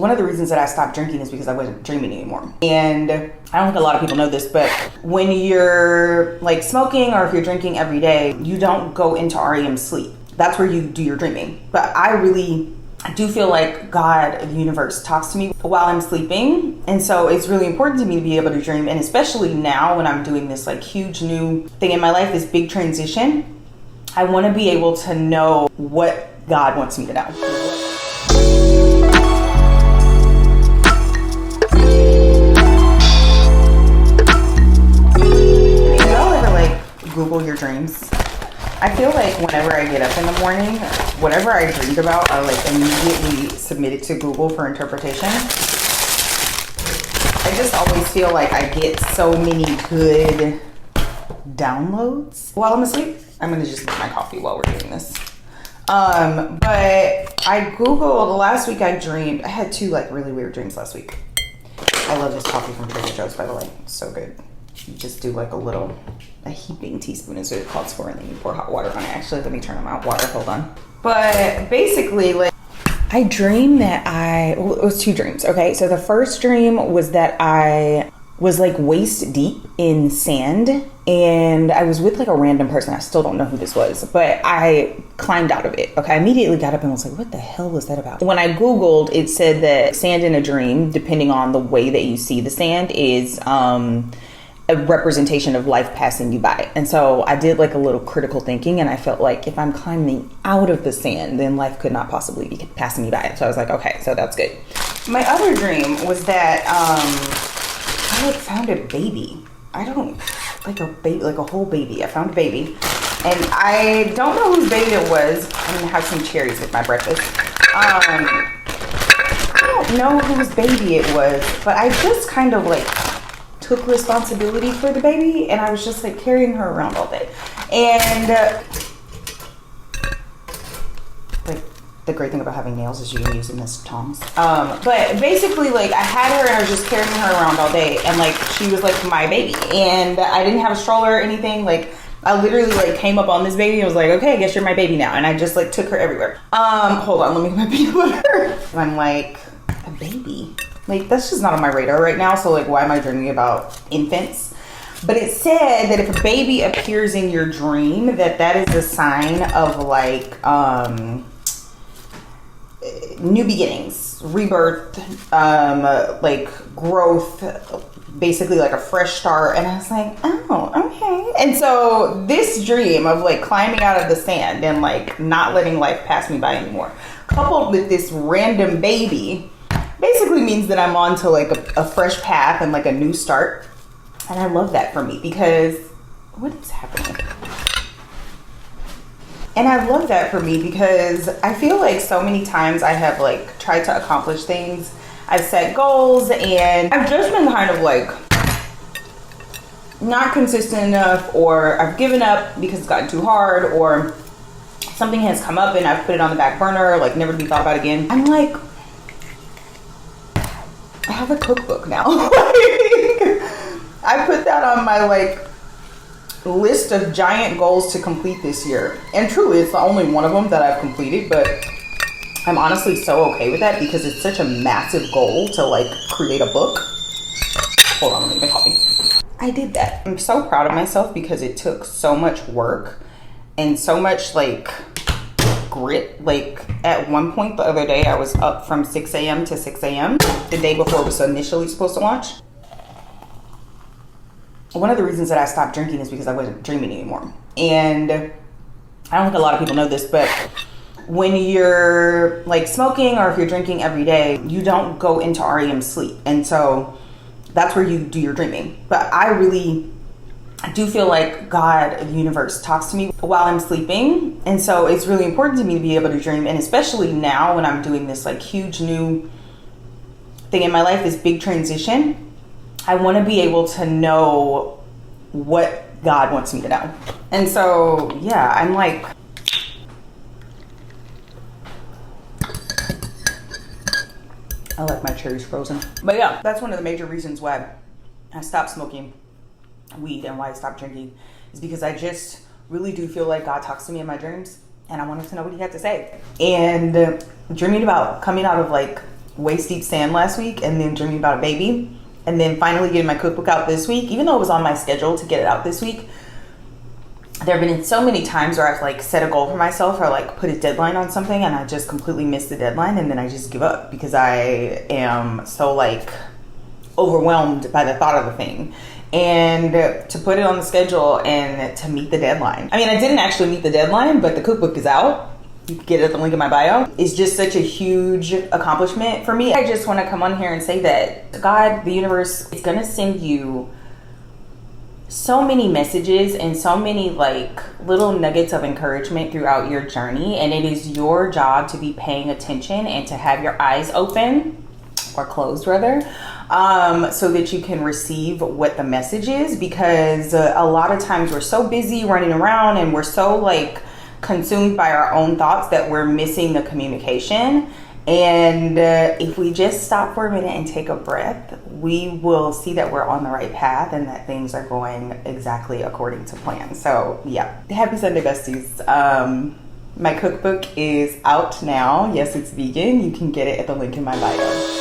One of the reasons that I stopped drinking is because I wasn't dreaming anymore. And I don't think a lot of people know this, but when you're like smoking or if you're drinking every day, you don't go into REM sleep. That's where you do your dreaming. But I do feel like God, the universe, talks to me while I'm sleeping. And so it's really important to me to be able to dream. And especially now when I'm doing this like huge new thing in my life, this big transition, I want to be able to know what God wants me to know. Google your dreams. I feel like whenever I get up in the morning, whatever I dreamed about, I like immediately submit it to Google for interpretation. I just always feel like I get so many good downloads while I'm asleep. I'm gonna just make my coffee while we're doing this. But I Googled, last week I had two like really weird dreams last week. I love this coffee from Trader Joe's, by the way. It's so good. You just do like a heaping teaspoon is what it calls for, and then you pour hot water on it. Actually, let me turn on my water, hold on. But basically, like, I dreamed that it was two dreams, okay? So the first dream was that I was like waist deep in sand, and I was with like a random person. I still don't know who this was, but I climbed out of it, okay? I immediately got up and was like, what the hell was that about? When I Googled, it said that sand in a dream, depending on the way that you see the sand, is a representation of life passing you by. And so I did like a little critical thinking, and I felt like if I'm climbing out of the sand, then life could not possibly be passing me by. So I was like, okay, so that's good. My other dream was that I like found a baby. I a whole baby. I found a baby, and I don't know whose baby it was. I'm gonna have some cherries with my breakfast. I don't know whose baby it was, but I just kind of like took responsibility for the baby, and I was just like carrying her around all day. And like the great thing about having nails is you can use them as tongs. But basically, like, I had her and I was just carrying her around all day, and like she was like my baby, and I didn't have a stroller or anything. Like, I literally like came up on this baby and was like, okay, I guess you're my baby now. And I just like took her everywhere. Hold on, let me get my peanut butter. I'm like, a baby? Like, that's just not on my radar right now. So like, why am I dreaming about infants? But it said that if a baby appears in your dream, that is a sign of like new beginnings, rebirth, like growth, basically like a fresh start. And I was like, oh, okay. And so this dream of like climbing out of the sand and like not letting life pass me by anymore, coupled with this random baby, basically means that I'm on to like a fresh path and like a new start. And I love that for me, because what is happening? And I love that for me because I feel like so many times I have like tried to accomplish things. I've set goals and I've just been kind of like not consistent enough, or I've given up because it's gotten too hard, or something has come up and I've put it on the back burner, like never to be thought about again. I'm like, I have a cookbook now. I put that on my like list of giant goals to complete this year, and truly it's the only one of them that I've completed, but I'm honestly so okay with that because it's such a massive goal to like create a book. Hold on, let me make coffee. I did that. I'm so proud of myself because it took so much work and so much like grit. Like at one point the other day I was up from 6 a.m. to 6 a.m. the day before it was initially supposed to launch. One of the reasons that I stopped drinking is because I wasn't dreaming anymore. And I don't think a lot of people know this, but when you're like smoking or if you're drinking every day, you don't go into REM sleep. And so that's where you do your dreaming. But I do feel like God, the universe, talks to me while I'm sleeping. And so it's really important to me to be able to dream. And especially now when I'm doing this like huge new thing in my life, this big transition, I want to be able to know what God wants me to know. And so, yeah, I'm like, I like my cherries frozen. But yeah, that's one of the major reasons why I stopped smoking weed and why I stopped drinking, is because I just really do feel like God talks to me in my dreams, and I wanted to know what he had to say. And dreaming about coming out of like waist deep sand last week and then dreaming about a baby and then finally getting my cookbook out this week, even though it was on my schedule to get it out this week, there have been so many times where I've like set a goal for myself or like put a deadline on something and I just completely miss the deadline and then I just give up because I am so like overwhelmed by the thought of the thing. And to put it on the schedule and to meet the deadline. I mean, I didn't actually meet the deadline, but the cookbook is out. You can get it at the link in my bio. It's just such a huge accomplishment for me. I just want to come on here and say that God, the universe, is gonna send you so many messages and so many like little nuggets of encouragement throughout your journey, and it is your job to be paying attention and to have your eyes open, or closed rather, so that you can receive what the message is, because a lot of times we're so busy running around and we're so like consumed by our own thoughts that we're missing the communication. And if we just stop for a minute and take a breath, we will see that we're on the right path and that things are going exactly according to plan. So yeah, happy Sunday, besties. My cookbook is out now. Yes, it's vegan. You can get it at the link in my bio.